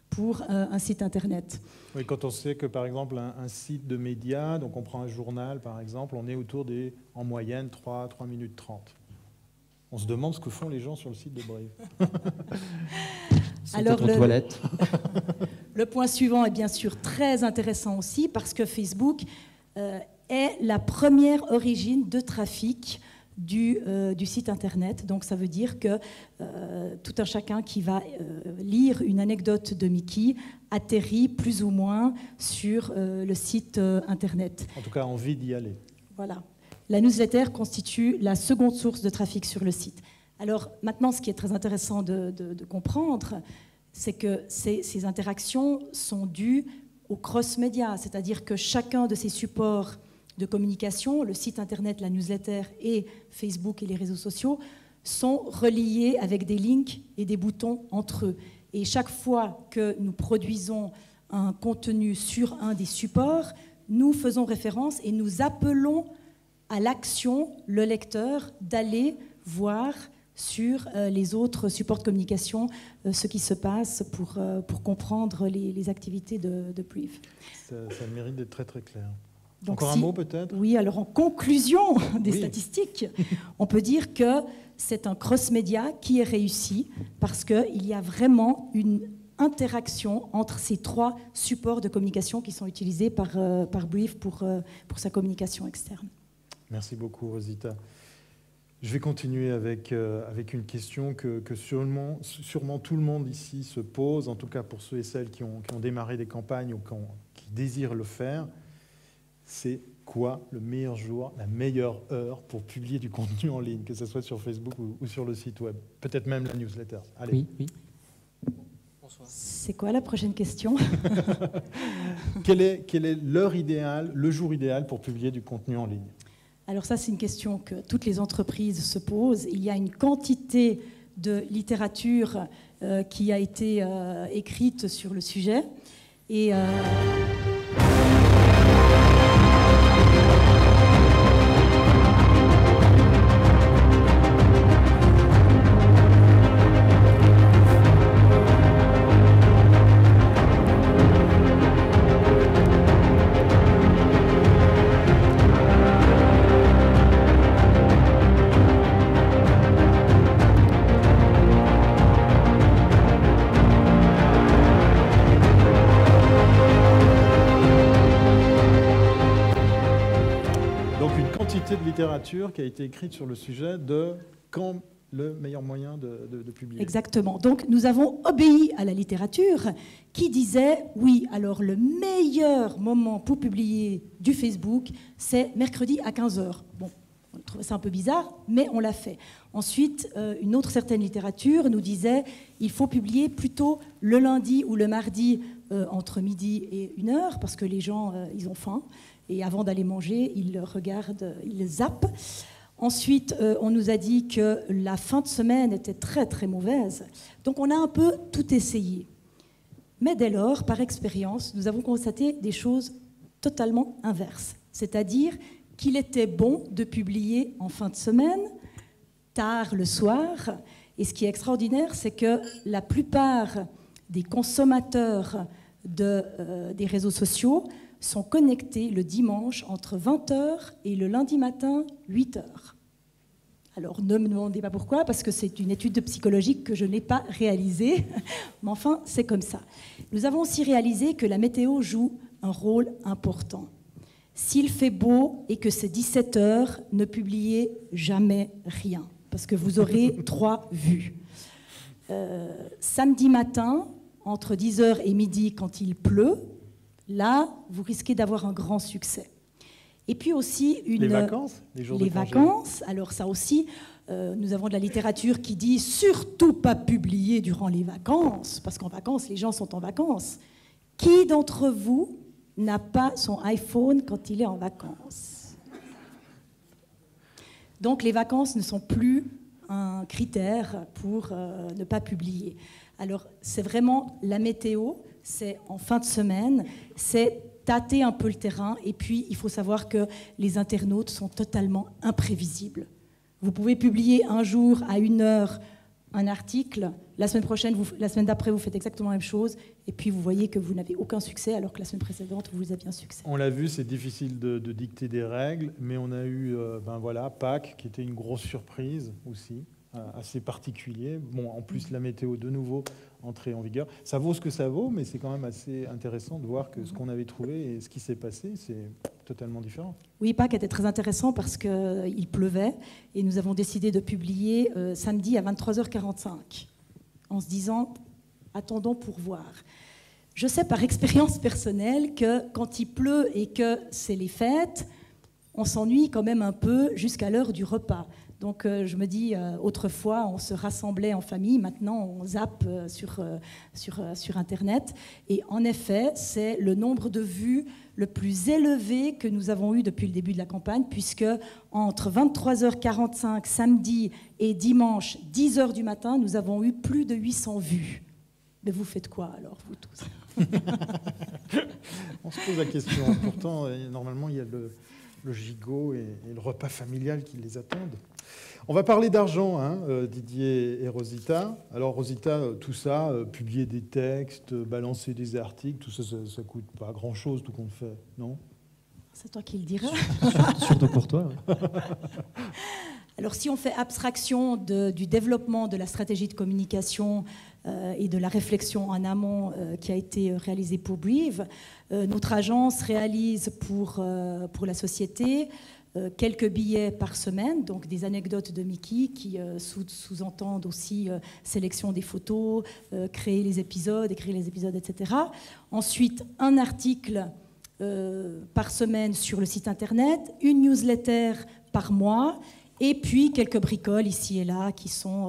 pour un site internet. Oui, quand on sait que, par exemple, un site de médias, donc on prend un journal, par exemple, on est autour des, en moyenne, 3 minutes 30. On se demande ce que font les gens sur le site de Brave. Alors, toilette. Le point suivant est bien sûr très intéressant aussi, parce que Facebook est la première origine de trafic du site internet. Donc ça veut dire que tout un chacun qui va lire une anecdote de Mickey atterrit plus ou moins sur le site internet. En tout cas, envie d'y aller. Voilà. La newsletter constitue la seconde source de trafic sur le site. Alors maintenant, ce qui est très intéressant de comprendre, c'est que ces interactions sont dues au cross-média, c'est-à-dire que chacun de ces supports de communication, le site internet, la newsletter et Facebook et les réseaux sociaux, sont reliés avec des links et des boutons entre eux. Et chaque fois que nous produisons un contenu sur un des supports, nous faisons référence et nous appelons à l'action le lecteur d'aller voir sur les autres supports de communication ce qui se passe pour comprendre les activités de Brief. Ça a le mérite d'être très très clair. Donc encore un mot peut-être? Oui, alors en conclusion des statistiques, on peut dire que c'est un cross-média qui est réussi parce qu'il y a vraiment une interaction entre ces trois supports de communication qui sont utilisés par Brief pour sa communication externe. Merci beaucoup, Rosita. Je vais continuer avec une question que sûrement tout le monde ici se pose, en tout cas pour ceux et celles qui ont démarré des campagnes ou qui désirent le faire. C'est quoi le meilleur jour, la meilleure heure pour publier du contenu en ligne, que ce soit sur Facebook ou sur le site web? Peut-être même la newsletter. Allez. Oui. Bonsoir. C'est quoi la prochaine question? Quelle est l'heure idéale, le jour idéal pour publier du contenu en ligne? Alors ça, c'est une question que toutes les entreprises se posent. Il y a une quantité de littérature qui a été écrite sur le sujet. Et... de littérature qui a été écrite sur le sujet de quand le meilleur moyen de publier. Exactement. Donc nous avons obéi à la littérature qui disait oui, alors le meilleur moment pour publier du Facebook, c'est mercredi à 15h. Bon, on trouvait ça un peu bizarre, mais on l'a fait. Ensuite, une autre certaine littérature nous disait il faut publier plutôt le lundi ou le mardi entre midi et 1h parce que les gens, ils ont faim. Et avant d'aller manger, ils regardent, ils zappent. Ensuite, on nous a dit que la fin de semaine était très très mauvaise. Donc on a un peu tout essayé. Mais dès lors, par expérience, nous avons constaté des choses totalement inverses. C'est-à-dire qu'il était bon de publier en fin de semaine, tard le soir. Et ce qui est extraordinaire, c'est que la plupart des consommateurs des réseaux sociaux sont connectés le dimanche entre 20h et le lundi matin 8h. Alors ne me demandez pas pourquoi, parce que c'est une étude psychologique que je n'ai pas réalisée, mais enfin c'est comme ça. Nous avons aussi réalisé que la météo joue un rôle important. S'il fait beau et que c'est 17h, ne publiez jamais rien. parce que vous aurez 3 vues. Samedi matin, entre 10h et midi, quand il pleut, là, vous risquez d'avoir un grand succès. Et puis aussi les vacances, les jours de congé. vacances. Alors ça aussi, nous avons de la littérature qui dit surtout pas publier durant les vacances, parce qu'en vacances, les gens sont en vacances. Qui d'entre vous n'a pas son iPhone quand il est en vacances? Donc les vacances ne sont plus un critère pour ne pas publier. Alors c'est vraiment la météo, c'est en fin de semaine, c'est tâter un peu le terrain, et puis il faut savoir que les internautes sont totalement imprévisibles. Vous pouvez publier un jour à 1h un article, la semaine d'après vous faites exactement la même chose, et puis vous voyez que vous n'avez aucun succès alors que la semaine précédente vous aviez un succès. On l'a vu, c'est difficile de dicter des règles, mais on a eu Pâques qui était une grosse surprise aussi, assez particulier. Bon, en plus la météo de nouveau entrée en vigueur. Ça vaut ce que ça vaut, mais c'est quand même assez intéressant de voir que ce qu'on avait trouvé et ce qui s'est passé, c'est totalement différent. Oui, Pâques était très intéressant parce qu'il pleuvait et nous avons décidé de publier samedi à 23h45 en se disant attendons pour voir. Je sais par expérience personnelle que quand il pleut et que c'est les fêtes, on s'ennuie quand même un peu jusqu'à l'heure du repas. Donc je me dis, autrefois, on se rassemblait en famille, maintenant on zappe sur Internet. Et en effet, c'est le nombre de vues le plus élevé que nous avons eu depuis le début de la campagne, puisque entre 23h45 samedi et dimanche 10h du matin, nous avons eu plus de 800 vues. Mais vous faites quoi alors, vous tous? On se pose la question. Pourtant, normalement, il y a le gigot et le repas familial qui les attendent. On va parler d'argent, Didier et Rosita. Alors Rosita, tout ça, publier des textes, balancer des articles, tout ça, ça coûte pas grand-chose, tout compte fait, non? C'est toi qui le diras. Surtout pour toi. Ouais. Alors si on fait abstraction du développement de la stratégie de communication et de la réflexion en amont qui a été réalisée pour Brive, notre agence réalise pour la société quelques billets par semaine, donc des anecdotes de Mickey qui sous-entendent aussi sélection des photos, créer les épisodes, écrire les épisodes, etc. Ensuite, un article par semaine sur le site internet, une newsletter par mois, et puis quelques bricoles ici et là qui sont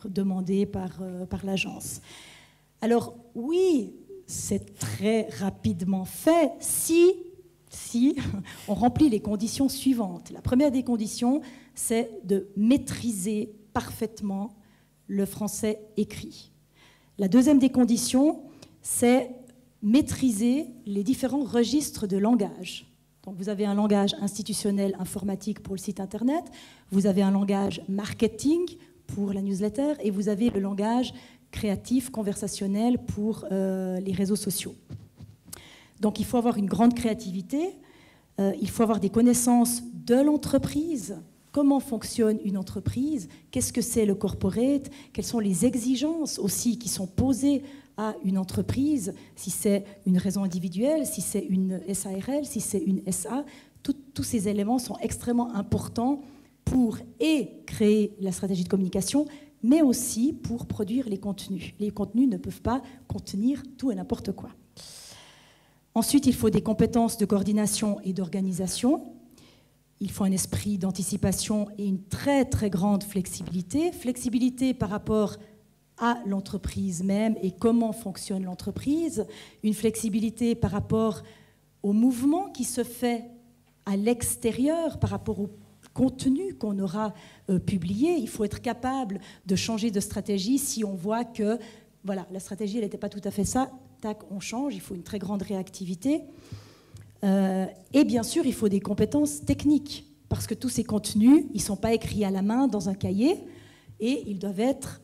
demandées par l'agence. Alors oui, c'est très rapidement fait si on remplit les conditions suivantes. La première des conditions, c'est de maîtriser parfaitement le français écrit. La deuxième des conditions, c'est maîtriser les différents registres de langage. Donc vous avez un langage institutionnel informatique pour le site internet, vous avez un langage marketing pour la newsletter et vous avez le langage créatif, conversationnel pour les réseaux sociaux. Donc il faut avoir une grande créativité, il faut avoir des connaissances de l'entreprise, comment fonctionne une entreprise, qu'est-ce que c'est le corporate, quelles sont les exigences aussi qui sont posées à une entreprise, si c'est une raison individuelle, si c'est une SARL, si c'est une SA, tous ces éléments sont extrêmement importants pour créer la stratégie de communication, mais aussi pour produire les contenus. Les contenus ne peuvent pas contenir tout et n'importe quoi. Ensuite, il faut des compétences de coordination et d'organisation. Il faut un esprit d'anticipation et une très très grande flexibilité. Flexibilité par rapport à l'entreprise même et comment fonctionne l'entreprise. Une flexibilité par rapport au mouvement qui se fait à l'extérieur, par rapport au contenu qu'on aura publié. Il faut être capable de changer de stratégie si on voit que voilà, la stratégie elle n'était pas tout à fait ça. Tac, on change, il faut une très grande réactivité. Et bien sûr, il faut des compétences techniques, parce que tous ces contenus, ils ne sont pas écrits à la main dans un cahier, et ils doivent être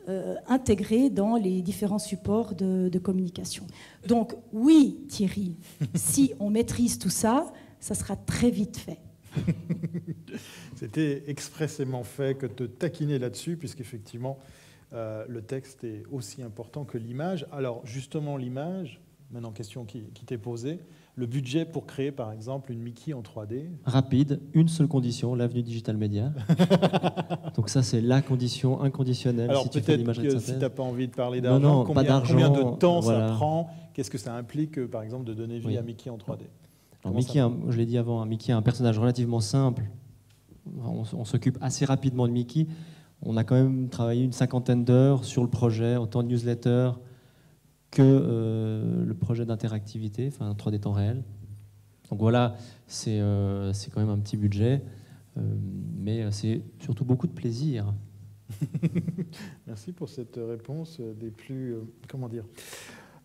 intégrés dans les différents supports de communication. Donc oui, Thierry, si on maîtrise tout ça, ça sera très vite fait. C'était expressément fait que de taquiner là-dessus, puisqu'effectivement, le texte est aussi important que l'image. Alors justement, l'image, maintenant question qui t'est posée. Le budget pour créer, par exemple, une Mickey en 3D. Rapide, une seule condition, l'avenue Digital Media. Donc ça, c'est la condition inconditionnelle. Alors si tu fais peut-être l'image de que si synthèse. tu n'as pas envie de parler d'argent, pas d'argent, combien de temps voilà. ça prend? Qu'est-ce que ça implique, par exemple, de donner vie Oui. à Mickey en 3D? Alors, Mickey, je l'ai dit avant, Mickey est un personnage relativement simple. On s'occupe assez rapidement de Mickey. On a quand même travaillé une 50aine d'heures sur le projet, autant de newsletters que le projet d'interactivité, enfin 3D temps réel. Donc voilà, c'est quand même un petit budget, mais c'est surtout beaucoup de plaisir. Merci pour cette réponse des plus... comment dire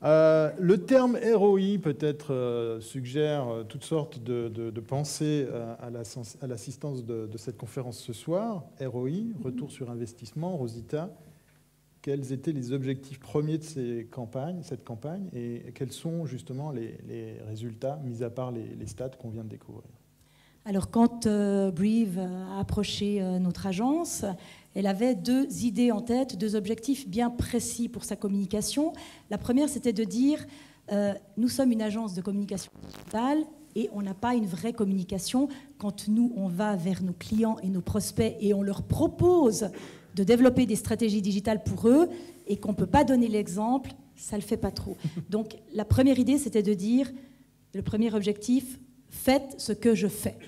le terme ROI peut-être suggère toutes sortes de pensées à l'assistance de cette conférence ce soir. ROI, retour sur investissement. Rosita, quels étaient les objectifs premiers de cette campagne et quels sont justement les résultats, mis à part les stats qu'on vient de découvrir? Alors, quand Brive a approché notre agence, elle avait deux idées en tête, deux objectifs bien précis pour sa communication. La première, c'était de dire nous sommes une agence de communication digitale et on n'a pas une vraie communication. Quand nous, on va vers nos clients et nos prospects et on leur propose de développer des stratégies digitales pour eux et qu'on ne peut pas donner l'exemple, ça ne le fait pas trop. Donc, la première idée, c'était de dire, le premier objectif, faites ce que je fais.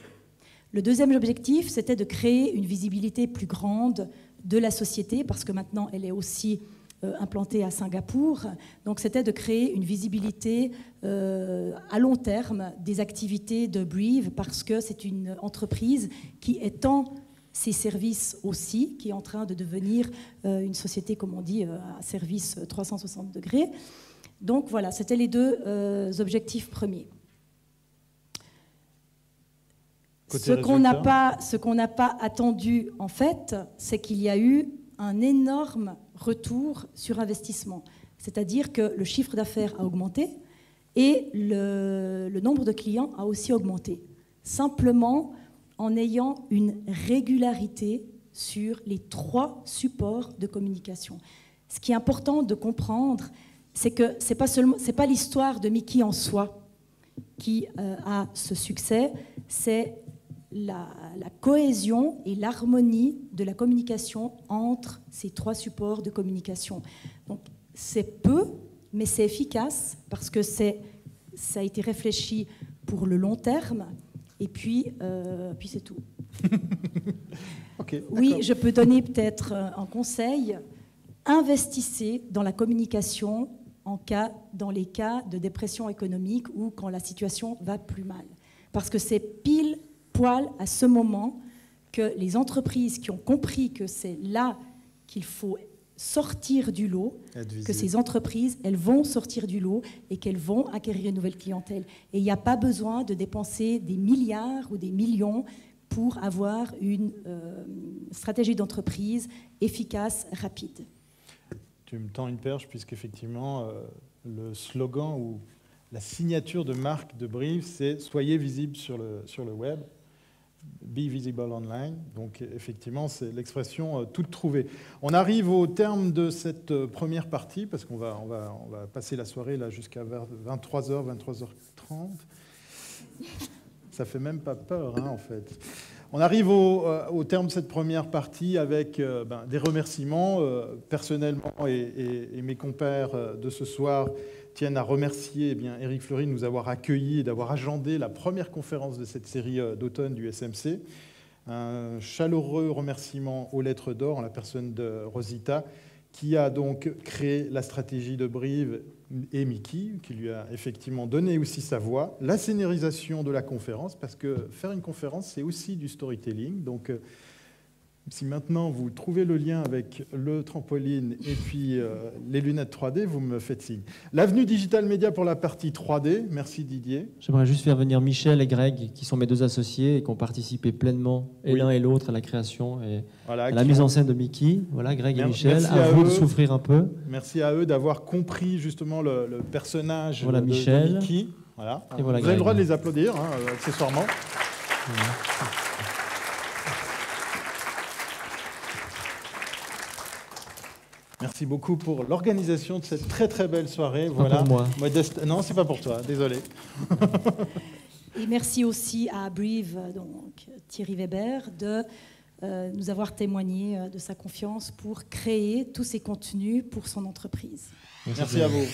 Le deuxième objectif, c'était de créer une visibilité plus grande de la société, parce que maintenant, elle est aussi implantée à Singapour. Donc, c'était de créer une visibilité à long terme des activités de Brive, parce que c'est une entreprise qui étend ses services aussi, qui est en train de devenir une société, comme on dit, à service 360 degrés. Donc, voilà, c'était les deux objectifs premiers. Ce qu'on n'a pas attendu, en fait, c'est qu'il y a eu un énorme retour sur investissement. C'est-à-dire que le chiffre d'affaires a augmenté et le nombre de clients a aussi augmenté. Simplement en ayant une régularité sur les 3 supports de communication. Ce qui est important de comprendre, c'est que ce n'est pas l'histoire de Mickey en soi qui a ce succès, c'est la cohésion et l'harmonie de la communication entre ces 3 supports de communication. Donc, c'est peu, mais c'est efficace parce que ça a été réfléchi pour le long terme, et puis c'est tout. Okay, oui, je peux donner peut-être un conseil. Investissez dans la communication dans les cas de dépression économique ou quand la situation va plus mal. Parce que c'est pile poil à ce moment que les entreprises qui ont compris que c'est là qu'il faut sortir du lot, que ces entreprises, elles vont sortir du lot et qu'elles vont acquérir une nouvelle clientèle. Et il n'y a pas besoin de dépenser des milliards ou des millions pour avoir une stratégie d'entreprise efficace, rapide. Tu me tends une perche puisqu'effectivement, le slogan ou la signature de marque de Brive, c'est « Soyez visible sur le web ». Be visible online. Donc effectivement, c'est l'expression toute trouvée. On arrive au terme de cette première partie, parce qu'on va passer la soirée là jusqu'à 23h, 23h30. Ça fait même pas peur, hein, en fait. On arrive au terme de cette première partie avec des remerciements. Personnellement, et mes compères de ce soir tiennent à remercier Éric Fleury de nous avoir accueillis et d'avoir agendé la première conférence de cette série d'automne du SMC. Un chaleureux remerciement aux lettres d'or en la personne de Rosita, qui a donc créé la stratégie de Brive et Mickey, qui lui a effectivement donné aussi sa voix, la scénarisation de la conférence, parce que faire une conférence, c'est aussi du storytelling. Donc, si maintenant vous trouvez le lien avec le trampoline et puis les lunettes 3D, vous me faites signe. L'avenue Digital Media pour la partie 3D. Merci Didier. J'aimerais juste faire venir Michel et Greg, qui sont mes 2 associés et qui ont participé pleinement, l'un et l'autre, à la création et à la mise en scène de Mickey. Voilà, Greg et Michel, à vous de souffrir un peu. Merci à eux d'avoir compris justement le personnage de Mickey. Voilà. Et voilà, vous avez le droit de les applaudir, hein, accessoirement. Voilà. Merci beaucoup pour l'organisation de cette très très belle soirée. Pas pour moi. Modeste... Non, c'est pas pour toi, désolé. Et merci aussi à Brive, donc Thierry Weber, de nous avoir témoigné de sa confiance pour créer tous ces contenus pour son entreprise. Merci à vous.